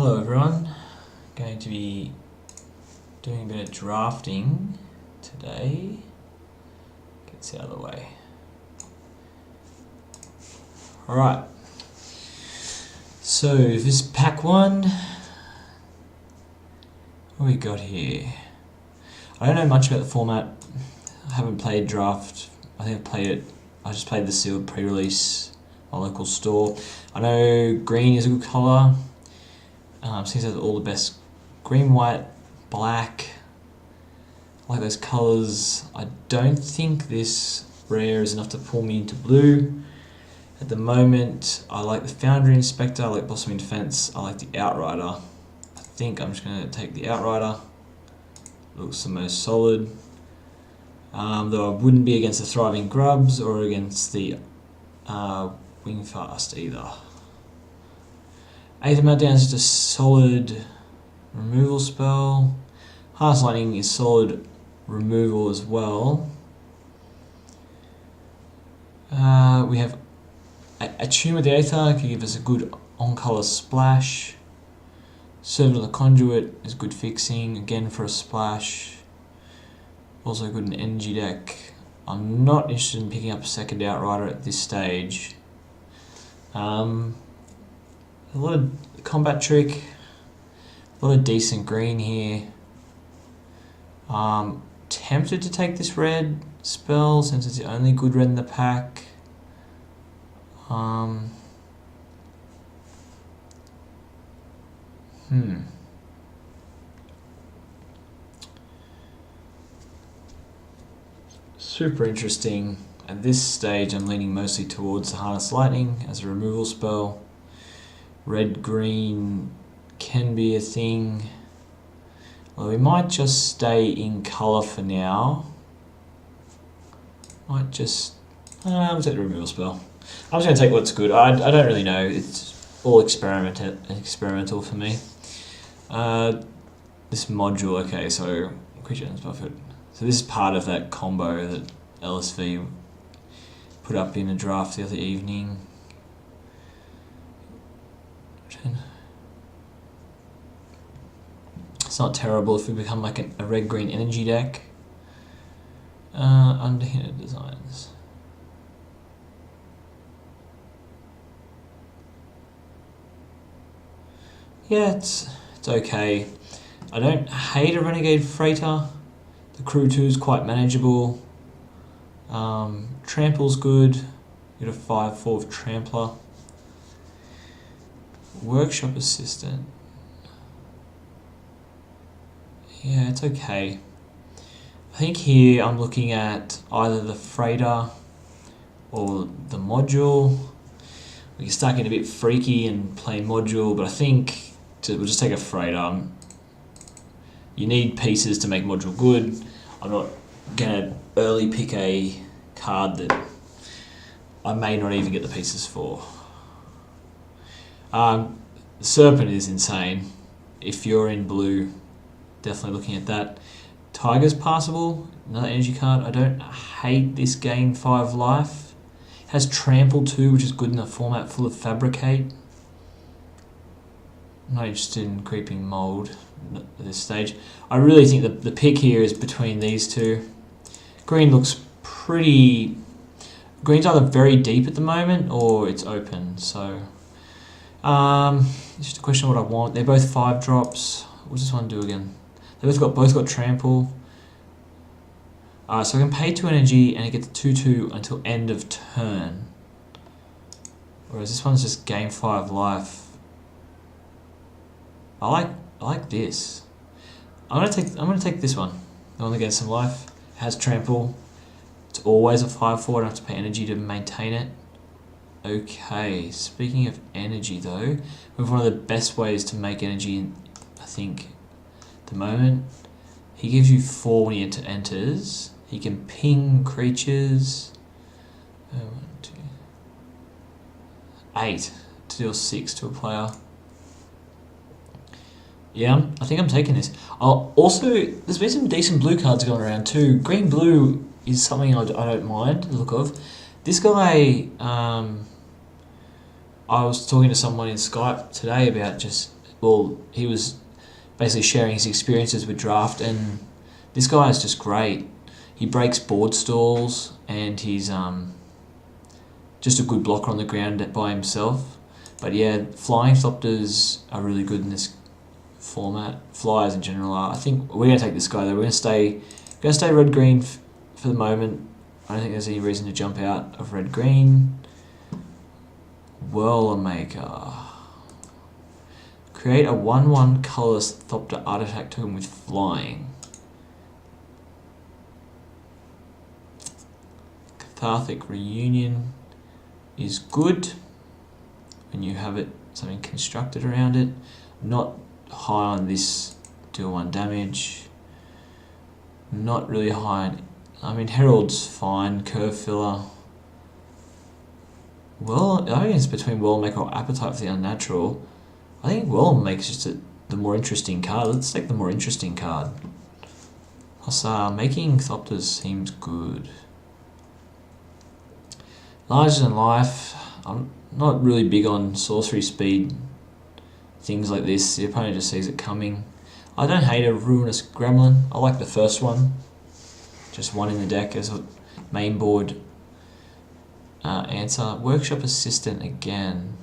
Hello everyone, going to be doing a bit of drafting today. Get this out of the way. Alright, so this is pack 1. What we got here? I don't know much about the format. I haven't played draft. I think I just played the sealed pre-release at my local store. I know green is a good colour. Seems to have all the best green, white, black. I like those colours. I don't think this rare is enough to pull me into blue. At the moment, I like the Foundry Inspector, I like Blossoming Defense, I like the Outrider. I think I'm just going to take the Outrider. Looks the most solid. Though I wouldn't be against the Thriving Grubs or against the Wingfast either. Aether Meltdown is just a solid removal spell. Harness Lightning is solid removal as well. We have Attune with the Aether, can give us a good on-colour splash. Servant of the Conduit is good fixing, again for a splash. Also good in energy deck. I'm not interested in picking up a second Outrider at this stage. A lot of combat trick, a lot of decent green here. Tempted to take this red spell since it's the only good red in the pack. Super interesting. At this stage I'm leaning mostly towards the Harness Lightning as a removal spell. Red-green can be a thing. Well, we might just stay in colour for now. Might just... I'll take the removal spell. I'm just going to take what's good. I don't really know. It's all experimental for me. This module, okay, so creature and buffet. So this is part of that combo that LSV put up in a draft the other evening. It's not terrible if we become like a red-green energy deck. Underhanded designs. Yeah, it's okay. I don't hate a Renegade Freighter. The Crew 2 is quite manageable. Trample's good. You get a 5/4 with Trampler. Workshop Assistant. Yeah, it's okay. I think here I'm looking at either the Freighter or the module. We can start getting a bit freaky and play module, but I think we'll just take a Freighter. You need pieces to make module good. I'm not going to early pick a card that I may not even get the pieces for. Serpent is insane. If you're in blue, definitely looking at that. Tiger's passable, another energy card. I don't hate this gain 5 life. It has Trample too, which is good in a format full of Fabricate. I'm not interested in Creeping Mold at this stage. I really think that the pick here is between these two. Green looks pretty... Green's either very deep at the moment or it's open, so... it's just a question of what I want. They're both 5 drops. What's this one do again? They both got Trample. So I can pay 2 energy and it gets 2/2 until end of turn. Whereas this one's just gain 5 life. I like this. I'm gonna take this one. The one that gets some life. It has Trample. It's always a 5/4. I don't have to pay energy to maintain it. Okay, speaking of energy though, we have one of the best ways to make energy, I think, at the moment. He gives you 4 when he enters. He can ping creatures. 1, 2, 8 to deal 6 to a player. Yeah, I think I'm taking this. Also, there's been some decent blue cards going around too. Green-blue is something I don't mind the look of. This guy, I was talking to someone in Skype today about just well, he was basically sharing his experiences with draft, and this guy is just great. He breaks board stalls, and he's just a good blocker on the ground by himself. But yeah, flying Thopters are really good in this format. Flyers in general are. I think we're going to take this guy though. We're going to stay red-green for the moment. I don't think there's any reason to jump out of red-green. Whirlmaker. Create a 1/1 colourless Thopter artifact token with flying. Cathartic Reunion is good when you have it something constructed around it. Not high on this deal 1 damage. Not really high on, I mean, Herald's fine, curve filler. Well, I think it's between Whirlmaker or Appetite for the Unnatural. I think Whirlmaker's just the more interesting card. Let's take the more interesting card. Plus, making Thopters seems good. Larger than life. I'm not really big on sorcery speed. Things like this, the opponent just sees it coming. I don't hate a Ruinous Gremlin. I like the first one. Just one in the deck as a main board answer. Workshop Assistant again.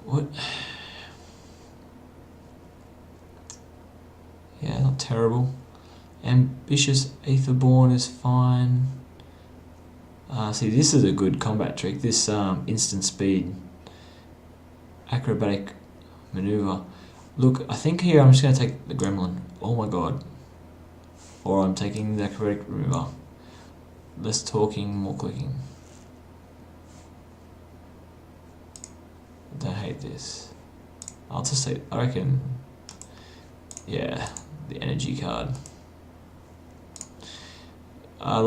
What? Yeah, not terrible. Ambitious Aetherborn is fine. See, this is a good combat trick. This instant speed. Acrobatic maneuver. Look, I think here I'm just going to take the Gremlin. Oh my god. Or I'm taking the acrobatic maneuver. Less talking, more clicking. I don't hate this. I'll just say, I reckon, yeah, the energy card. I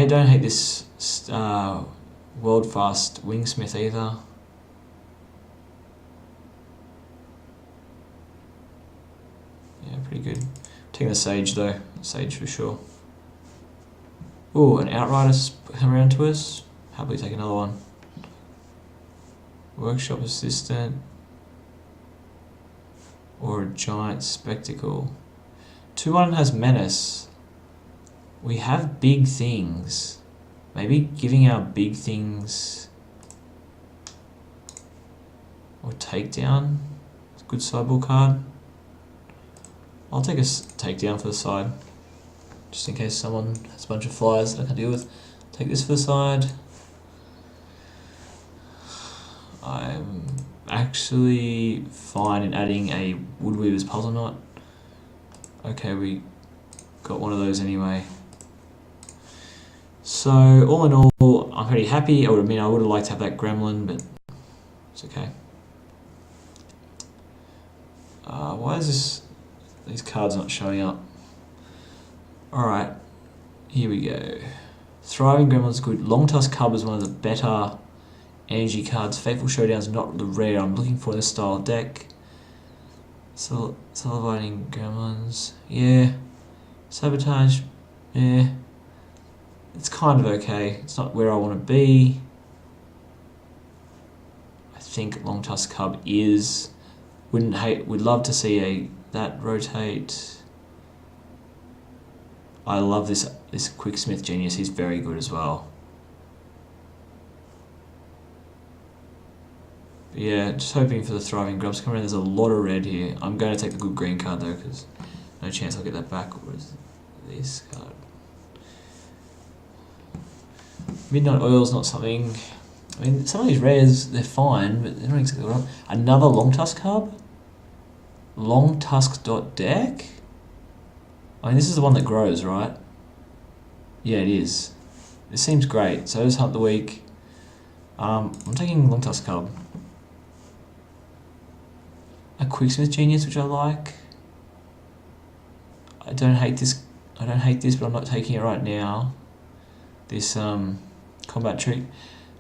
don't hate this World Fast Wingsmith either. Yeah, pretty good. Taking the Sage though, Sage for sure. Ooh, an Outrider's come around to us. Happily take another one. Workshop Assistant. Or a Giant Spectacle. 2/1 has Menace. We have big things. Maybe giving our big things or Takedown. It's a good sideboard card. I'll take a Takedown for the side. Just in case someone has a bunch of flyers that I can deal with. Take this for the side. I'm actually fine in adding a Woodweaver's Puzzle Knot. Okay, we got one of those anyway. So, all in all, I'm pretty happy. I would have liked to have that Gremlin, but it's okay. Why is these cards not showing up? Alright, here we go. Thriving Gremlin's good. Long Tusk Cub is one of the better energy cards. Fateful Showdown is not the rare I'm looking for in this style of deck. Salivating Gremlins, yeah. Sabotage, yeah. It's kind of okay. It's not where I want to be. I think Long Tusk Cub is. Would love to see that rotate. I love this Quicksmith Genius. He's very good as well. But yeah, just hoping for the Thriving Grubs to come around. There's a lot of red here. I'm going to take the good green card though, because no chance I'll get that back. What is this card? Midnight Oil's not something. I mean, some of these rares, they're fine, but they're not exactly what I want. Another Long Tusk Cub? Longtusk.deck? I mean, this is the one that grows, right? Yeah, it is. This seems great. So does Hunt the Week. I'm taking Long Tusk Cub. A Quicksmith Genius, which I like. I don't hate this, but I'm not taking it right now. This combat trick.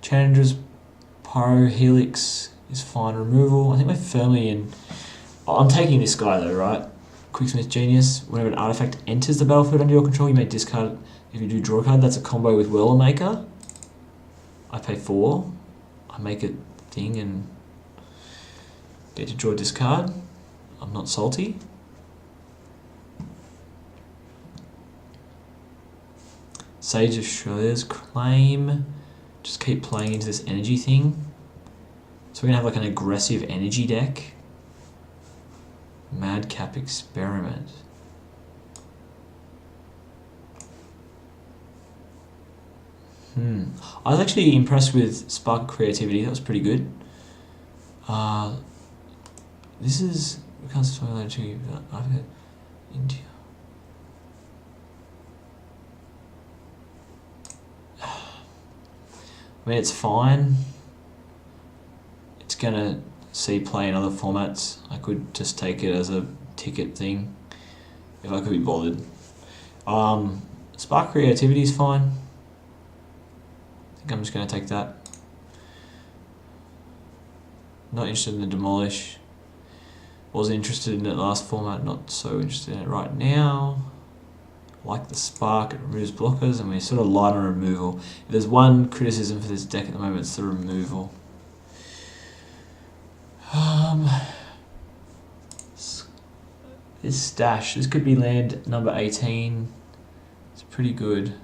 Chandra's Pyro Helix is fine. Removal. I think we're firmly in. I'm taking this guy though, right? Quicksmith Genius. Whenever an artifact enters the battlefield under your control, you may discard it. If you do draw a card, that's a combo with Whirlmaker. I pay 4. I make a thing and Get to draw this card. I'm not salty. Sage of Shredder's Claim. Just keep playing into this energy thing. So we're gonna have like an aggressive energy deck. Madcap Experiment. I was actually impressed with Spark of Creativity. That was pretty good. This is we can't talk about to I've got India. I mean, it's fine. It's gonna see play in other formats. I could just take it as a ticket thing if I could be bothered. Spark Creativity is fine. I think I'm just gonna take that. Not interested in the Demolish. Was interested in it last format, not so interested in it right now. Like the Spark, it removes blockers, and we're sort of light on removal. If there's one criticism for this deck at the moment, it's the removal. This stash, this could be land number 18. It's pretty good.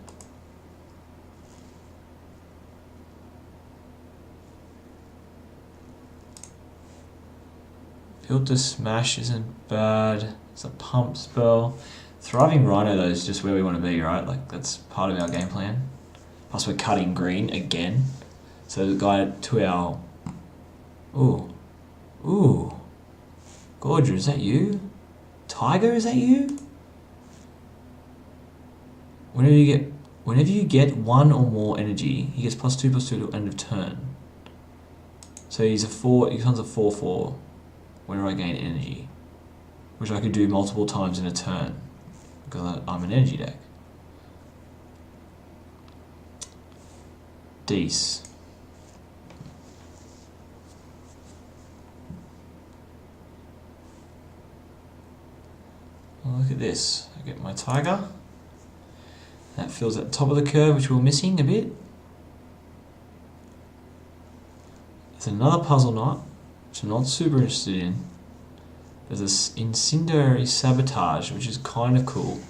Built to Smash isn't bad. It's a pump spell. Thriving Rhino though is just where we want to be, right? Like that's part of our game plan. Plus we're cutting green again. So the guy to our... Ooh. Gorger, is that you? Tiger, is that you? Whenever you get one or more energy, he gets +2/+2 to end of turn. So he becomes a 4/4 whenever I gain energy, which I could do multiple times in a turn because I'm an energy deck. Deece. Oh, look at this. I get my Tiger. That fills at the top of the curve, which we were missing a bit. There's another puzzle knot, which I'm not super interested in. There's this Incendiary Sabotage, which is kind of cool.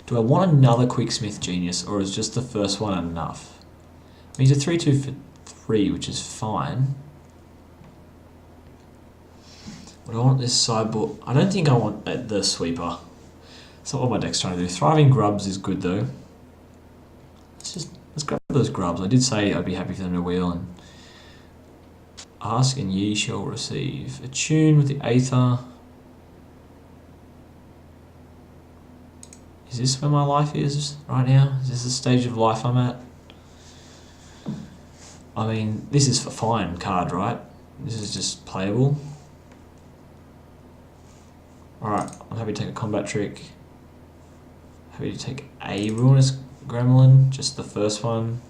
Do I want another Quicksmith Genius, or is just the first one enough? I mean, he's a 3/2 for 3, which is fine. But I want this sideboard. I don't think I want the sweeper. That's not what my deck's trying to do. Thriving Grubs is good though. Let's grab those grubs. I did say I'd be happy for them to wheel and ask and ye shall receive. Attune with the Aether. Is this where my life is right now? Is this the stage of life I'm at? I mean, this is a fine card, right? This is just playable. Alright, I'm happy to take a combat trick. Happy to take a Ruinous Gremlin, just the first one.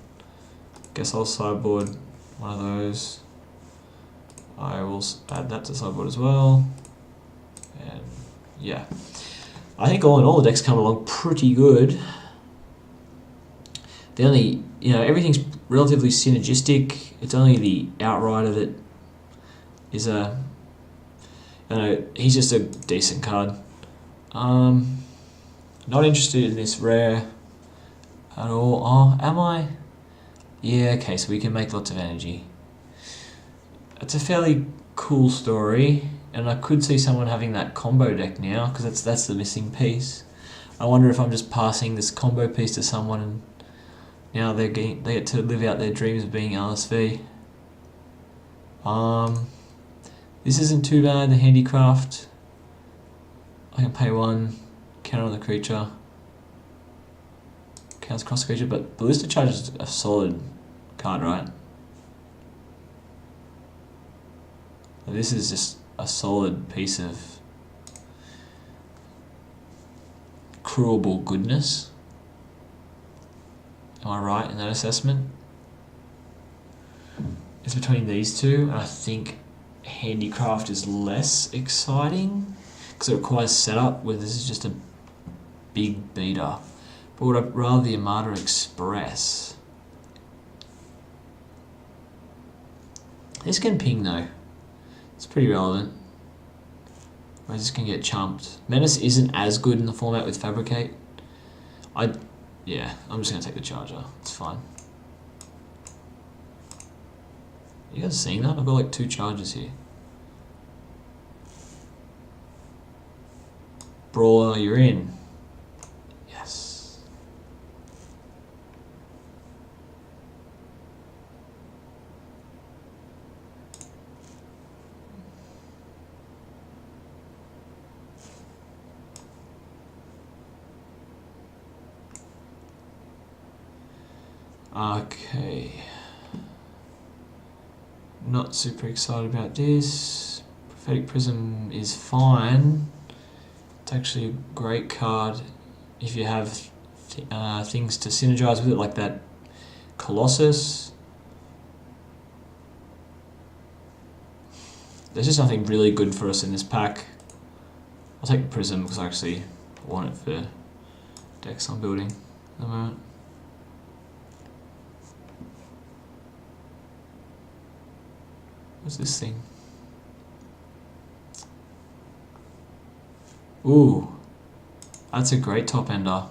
Guess I'll sideboard one of those. I will add that to sideboard as well. And yeah. I think all in all the decks come along pretty good. The only, everything's relatively synergistic. It's only the Outrider that is he's just a decent card. Not interested in this rare at all. Oh, am I? Yeah, okay, so we can make lots of energy. It's a fairly cool story, and I could see someone having that combo deck now, because that's the missing piece. I wonder if I'm just passing this combo piece to someone, and now they get to live out their dreams of being LSV. This isn't too bad, the Handicraft. I can pay 1, counter on the creature. Counts across the creature, but Ballista Charge is a solid card, right? This is just a solid piece of cruelable goodness. Am I right in that assessment? It's between these two, and I think Handicraft is less exciting because it requires setup, where this is just a big beater. But would I rather the Armada Express? This can ping though. It's pretty relevant. We're just gonna get chumped. Menace isn't as good in the format with Fabricate. Yeah, I'm just gonna take the charger. It's fine. You guys seeing that? I've got like 2 chargers here. Brawler, you're in. Yes. Okay. Not super excited about this. Prophetic Prism is fine. It's actually a great card if you have things to synergize with it, like that Colossus. There's just nothing really good for us in this pack. I'll take the Prism because I actually want it for decks I'm building at the moment. What's this thing? Ooh, that's a great top ender.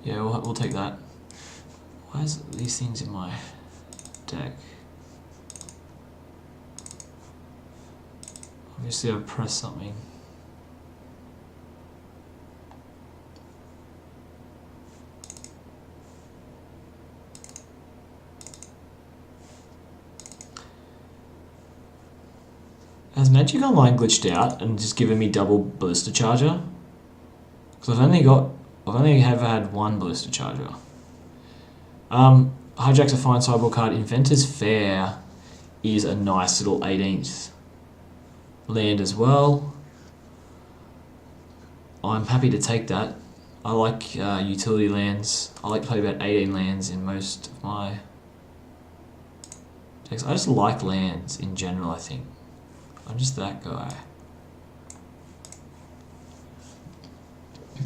Yeah, we'll take that. Why is these things in my deck? Obviously I've pressed something. Has Magic Online glitched out and just given me double Ballista Charger? Because I've only ever had 1 Ballista Charger. Hijack's a fine sideboard card. Inventor's Fair is a nice little 18th land as well. I'm happy to take that. I like utility lands. I like to play about 18 lands in most of my decks. I just like lands in general, I think. I'm just that guy.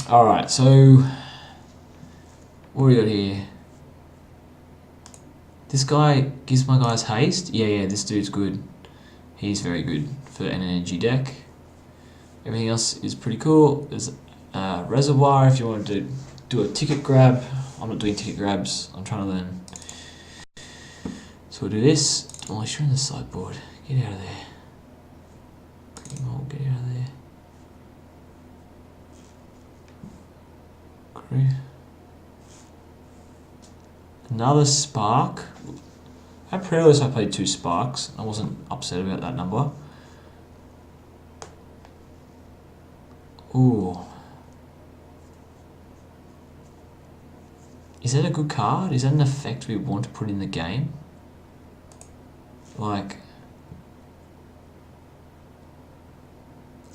Alright, so what do we got here? This guy gives my guys haste. Yeah, this dude's good. He's very good for an energy deck. Everything else is pretty cool. There's a reservoir if you want to do a ticket grab. I'm not doing ticket grabs. I'm trying to learn. So we'll do this. Demolish in the sideboard. Get out of there. Get out of there. Great. Another spark. At pre-release I played 2 sparks. I wasn't upset about that number. Ooh. Is that a good card? Is that an effect we want to put in the game? Like,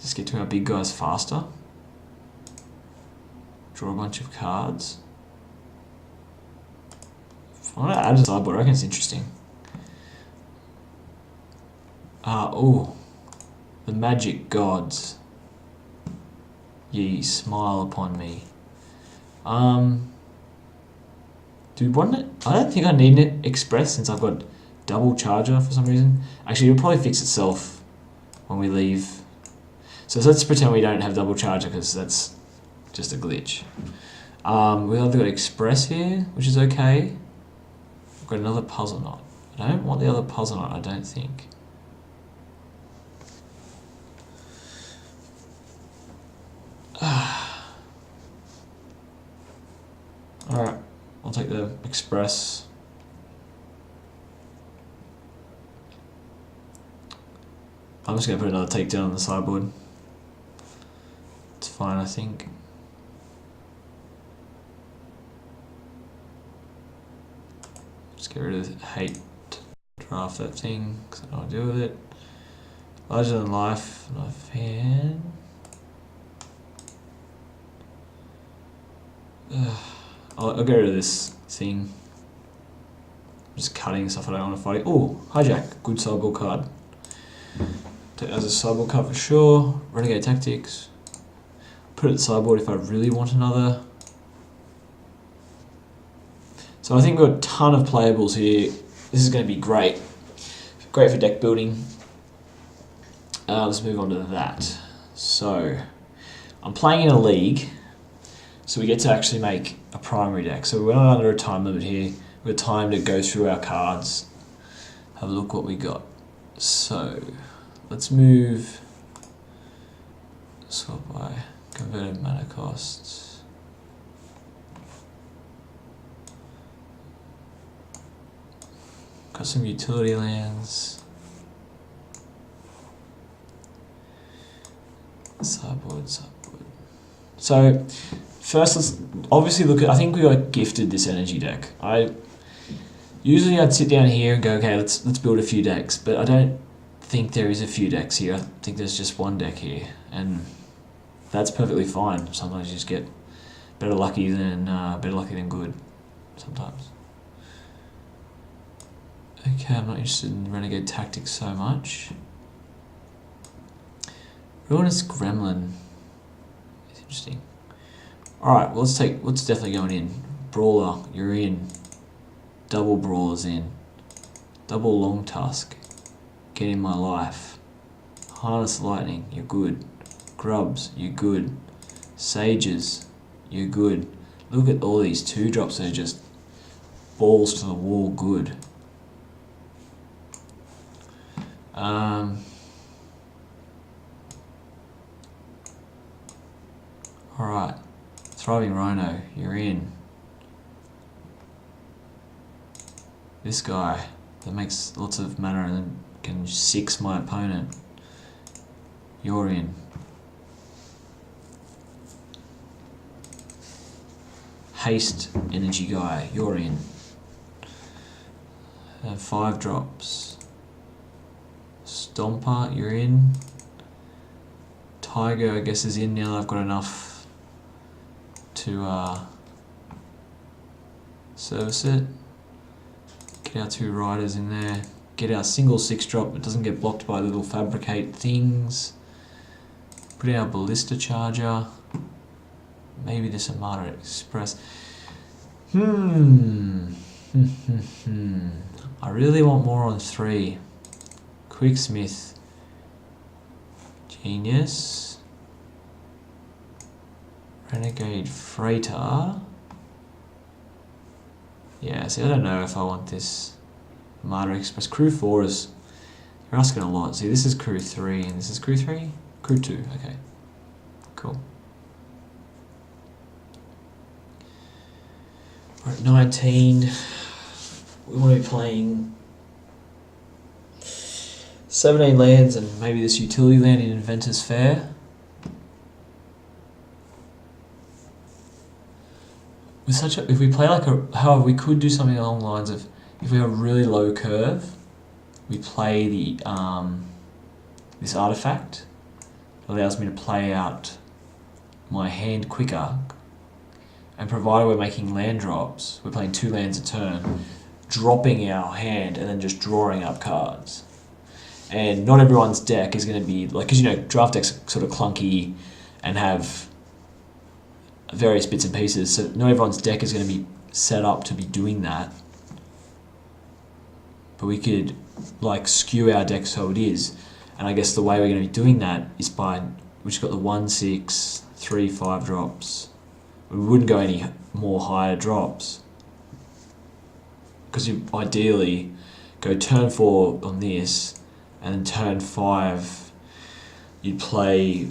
just get to our big guys faster. Draw a bunch of cards. I want to add a sideboard. I reckon it's interesting. Oh, the magic gods. Ye smile upon me. Do we want it? I don't think I need it express since I've got double charger for some reason. Actually, it'll probably fix itself when we leave. So let's pretend we don't have double charger because that's just a glitch. We've either got express here, which is okay. We've got another puzzle knot. I don't want the other puzzle knot, I don't think. Alright, I'll take the express. I'm just going to put another takedown on the sideboard. It's fine, I think. Just get rid of hate, draft that thing, because I don't want to deal with it. Larger than life, life hand. I'll get rid of this thing. I'm just cutting stuff I don't want to fight. Oh, hijack, good sideboard card. Take that as a sideboard card for sure. Renegade Tactics. Put it at the sideboard if I really want another. So I think we've got a ton of playables here. This is going to be great. Great for deck building. Let's move on to that. So, I'm playing in a league, so we get to actually make a primary deck. So we're not under a time limit here. We've got time to go through our cards, have a look what we got. So, let's move, sort by converted mana costs. Got some utility lands. Sideboard. So, first let's obviously look at, I think we got gifted this energy deck. Usually I'd sit down here and go, okay, let's build a few decks, but I don't think there is a few decks here. I think there's just one deck here, and that's perfectly fine. Sometimes you just get better lucky than good sometimes. Okay, I'm not interested in Renegade Tactics so much. Ruinous Gremlin is interesting. Alright, well what's definitely going in. Brawler, you're in. Double Brawlers in. Double Long Tusk, get in my life. Harness Lightning, you're good. Grubs, you're good. Sages, you're good. Look at all these 2-drops, they're just balls to the wall good. Alright, Thriving Rhino, you're in. This guy that makes lots of mana and then can 6 my opponent, you're in. Haste Energy guy, you're in. 5 drops. Stomper, you're in. Tiger, I guess, is in now. I've got enough to service it. Get our 2 riders in there. Get our single 6-drop. It doesn't get blocked by little fabricate things. Put our Ballista Charger. Maybe this Armada Express. I really want more on 3. Quicksmith. Genius. Renegade Freighter. Yeah, see, I don't know if I want this Armada Express. Crew 4 is... You're asking a lot. See, this is Crew 3, and this is Crew 3? Crew 2, okay. Cool. We're at 19. We want to be playing 17 lands and maybe this utility land in Inventor's Fair. With such a, if we play like a, however, we could do something along the lines of, if we have a really low curve, we play the this artifact. It allows me to play out my hand quicker, and provided we're making land drops, we're playing 2 lands a turn, dropping our hand and then just drawing up cards. And not everyone's deck is going to be like, because you know draft decks are sort of clunky and have various bits and pieces, so not everyone's deck is going to be set up to be doing that. But we could like skew our deck so it is, and I guess the way we're going to be doing that is by, we've got the 1, 6, 3, 5 drops. We wouldn't go any more higher drops, because you ideally go turn 4 on this, and then turn 5 you'd play,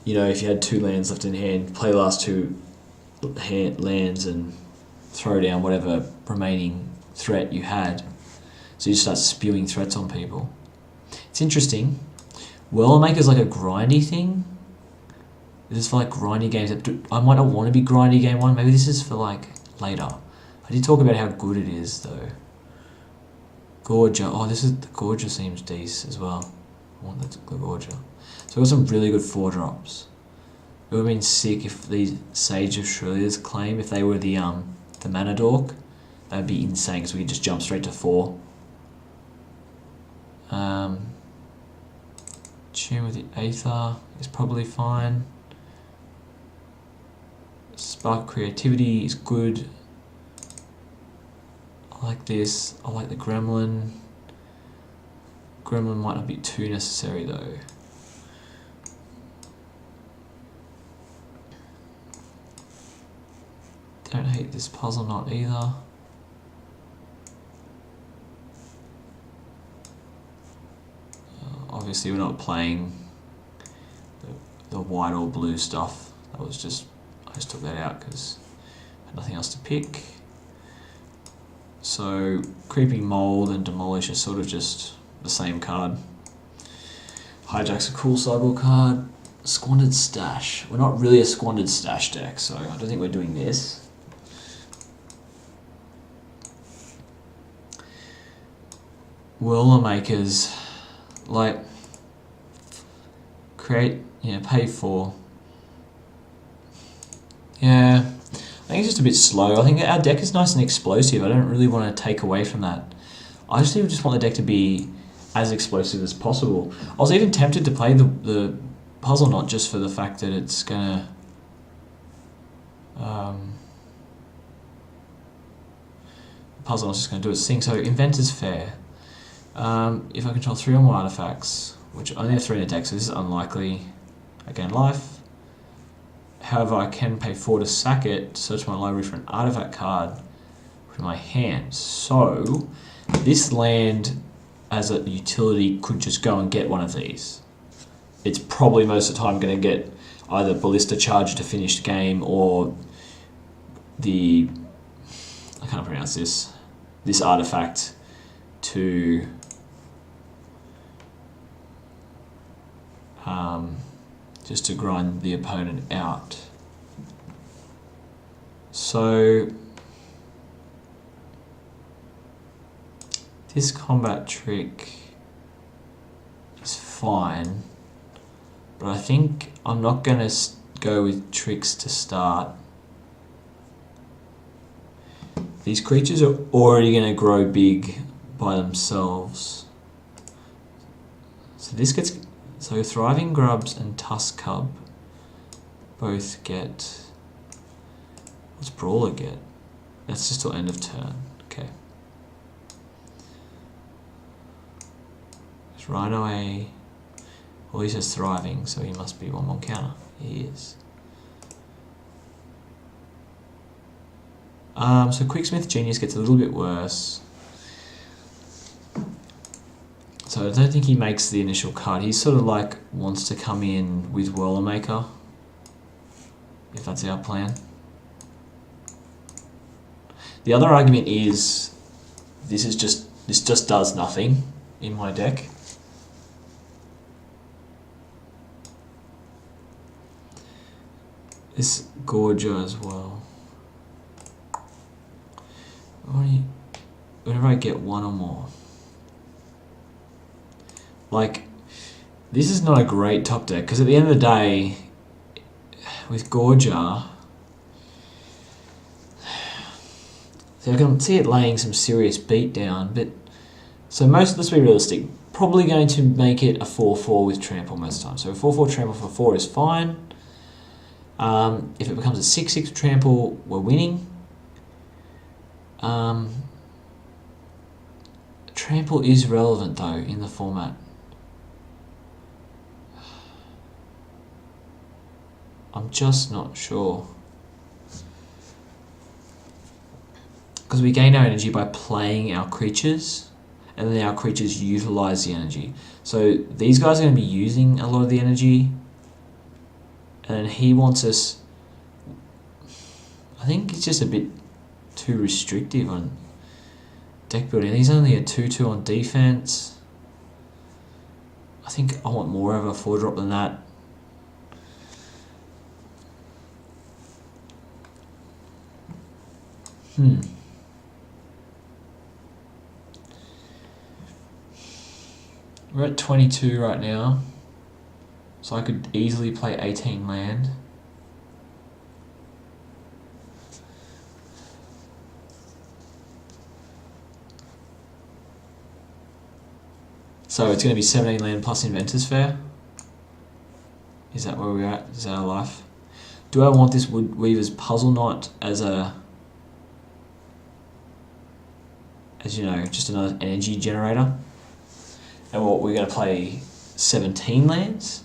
you know, if you had 2 lands left in hand, play the last 2 lands and throw down whatever remaining threat you had. So you start spewing threats on people. It's interesting. Whirlmaker's like a grindy thing. This is for like grindy games. I might not want to be grindy game 1. Maybe this is for like later. I did talk about how good it is though. Gorgia. Oh, this is the Gorgia seems decent as well. I want the Gorgia. So we've got some really good 4-drops. It would have been sick if these Sage of Shrillia's claim, if they were the mana dork, that would be insane because we could just jump straight to 4. Tune with the Aether is probably fine. Spark of Creativity is good. I like this. I like the Gremlin. Gremlin might not be too necessary though. Don't hate this puzzle knot either. Obviously we're not playing the white or blue stuff. That was just, I just took that out because I had nothing else to pick. So Creeping Mold and Demolish are sort of just the same card. Hijack's a cool sideboard card. Squandered Stash. We're not really a Squandered Stash deck, so I don't think we're doing this. Whirler Makers, like, create, pay 4. Yeah, I think it's just a bit slow. I think our deck is nice and explosive. I don't really want to take away from that. I just want the deck to be as explosive as possible. I was even tempted to play the Puzzle Knot just for the fact that it's gonna Puzzle Knot's just gonna do its thing. So Inventor's Fair. If I control 3 or more artifacts, which I only have 3 in the deck, so this is unlikely. I gain life. However, I can pay 4 to sack it, to search my library for an artifact card from my hand. So this land as a utility could just go and get one of these. It's probably most of the time going to get either Ballista Charge to finish the game or the, I can't pronounce this artifact to just to grind the opponent out. So this combat trick is fine, but I think I'm not going to go with tricks to start. These creatures are already going to grow big by themselves. So this gets, so Thriving Grubs and Tusk Cub both get, what's Brawler get? That's just till end of turn. Okay. There's Rhino A, well he says Thriving, so he must be 1/1 counter. He is. So Quicksmith Genius gets a little bit worse. So I don't think he makes the initial card. He sort of like wants to come in with Whirler Maker, if that's our plan. The other argument is this just does nothing in my deck. This Gorger as well. Whenever I get 1 or more. Like, this is not a great top deck, because at the end of the day, with Gorger, so I can see it laying some serious beat down, but, so let's be realistic, probably going to make it a 4/4 with Trample most of the time. So a 4/4 Trample for 4 is fine. If it becomes a 6/6 Trample, we're winning. Trample is relevant though in the format. I'm just not sure. Because we gain our energy by playing our creatures, and then our creatures utilize the energy. So these guys are going to be using a lot of the energy, and then he wants us, I think it's just a bit too restrictive on deck building. He's only a 2/2 on defense. I think I want more of a 4-drop than that. We're at 22 right now, so I could easily play 18 land. So it's going to be 17 land plus Inventor's Fair. Is that where we're at? Is that our life? Do I want this Wood Weaver's Puzzle Knot as just another energy generator? And what, we're going to play 17 lands?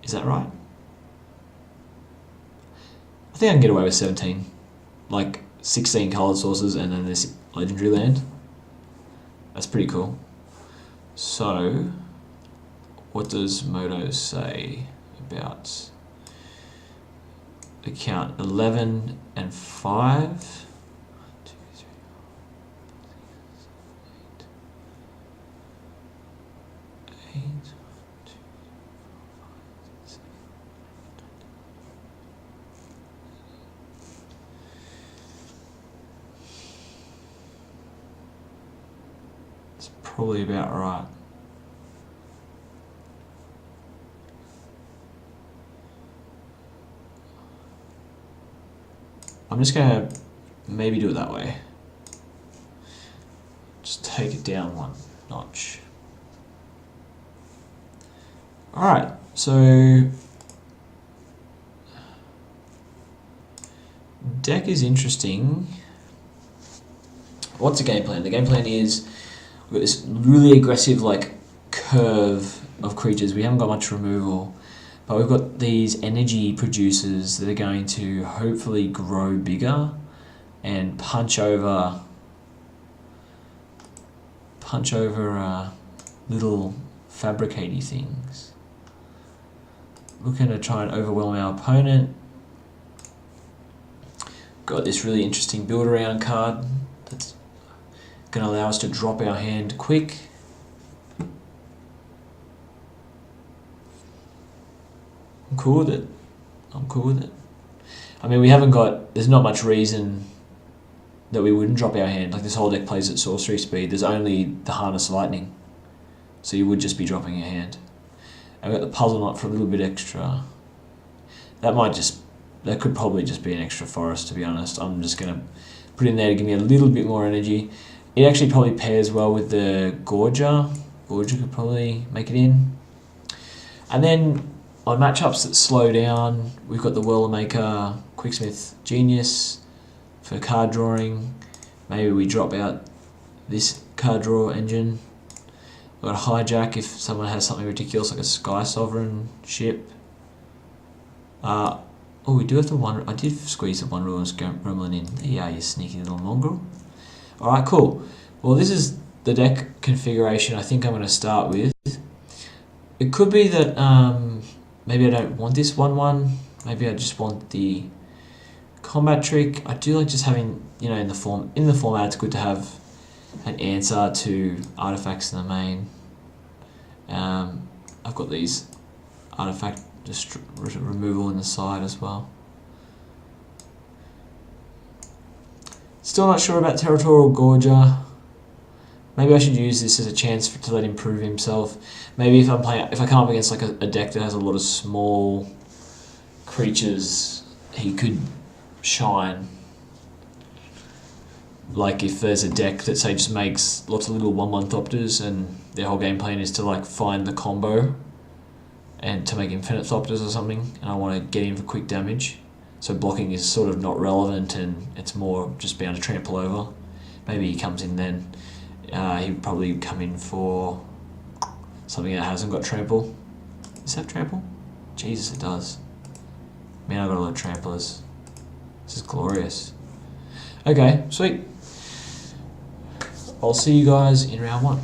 Is that right? think I can get away with 17. Like 16 coloured sources and then this legendary land. That's pretty cool. So, what does Moto say about the count? 11 and 5. 2, 3, 8. 8. 2, 4, 5, 6. It's probably about right. I'm just going to maybe do it that way. Just take it down one notch. Alright, so deck is interesting. What's the game plan? The game plan is we've got this really aggressive like curve of creatures. We haven't got much removal. But we've got these energy producers that are going to hopefully grow bigger and punch over little fabricatey things. Looking to try and overwhelm our opponent. Got this really interesting build around card that's going to allow us to drop our hand quick. I'm cool with it. I'm cool with it. I mean, there's not much reason that we wouldn't drop our hand. Like, this whole deck plays at sorcery speed. There's only the Harness Lightning. So you would just be dropping your hand. I've got the Puzzle Knot for a little bit extra. That could probably just be an extra forest, to be honest. I'm just going to put in there to give me a little bit more energy. It actually probably pairs well with the Gorger. Gorger could probably make it in. And then on matchups that slow down, we've got the Whirlmaker, Quicksmith Genius for card drawing. Maybe we drop out this card draw engine. We've got a Hijack if someone has something ridiculous like a Sky Sovereign ship. We do have the one. I did squeeze the one Ruinous Gremlin in. There you are, you sneaky little mongrel. Alright, cool. Well, this is the deck configuration I think I'm going to start with. It could be that maybe I don't want this 1/1. Maybe I just want the combat trick. I do like just having, in the format, it's good to have an answer to artifacts in the main. I've got these artifact removal in the side as well. Still not sure about Territorial Gorger. Maybe I should use this as a chance to let him prove himself. Maybe if I come up against like a deck that has a lot of small creatures, he could shine. Like if there's a deck that say just makes lots of little 1/1 Thopters and their whole game plan is to like find the combo and to make infinite Thopters or something, and I want to get in for quick damage. So blocking is sort of not relevant and it's more just being able to trample over. Maybe he comes in then. He'd probably come in for something that hasn't got trample. Does it have trample? Jesus, it does. Man, I've got a lot of tramplers. This is glorious. Okay, sweet. I'll see you guys in round 1.